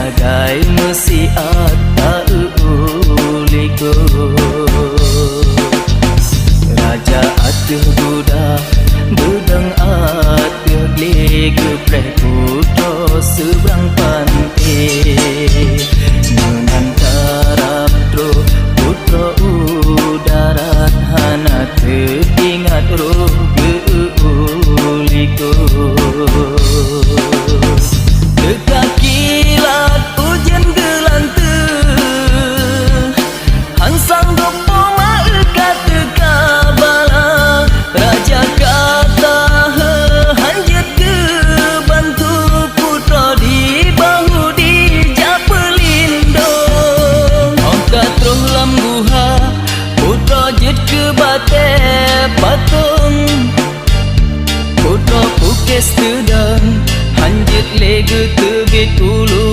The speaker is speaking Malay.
sebagai musiat tauliko raja atuh budak budang atuh lege preh putra seberang pante mengantarap tro putra udarat hana teringat roh geuliko dekat kilat hujan gelanteuh hansang dopo maeukat tekabala raja kata hanjut ke bantu putra di bahu di japelindo angkat roh lam guha putra jet ke bate patung putra pukes tedang hanjut lege teget ulu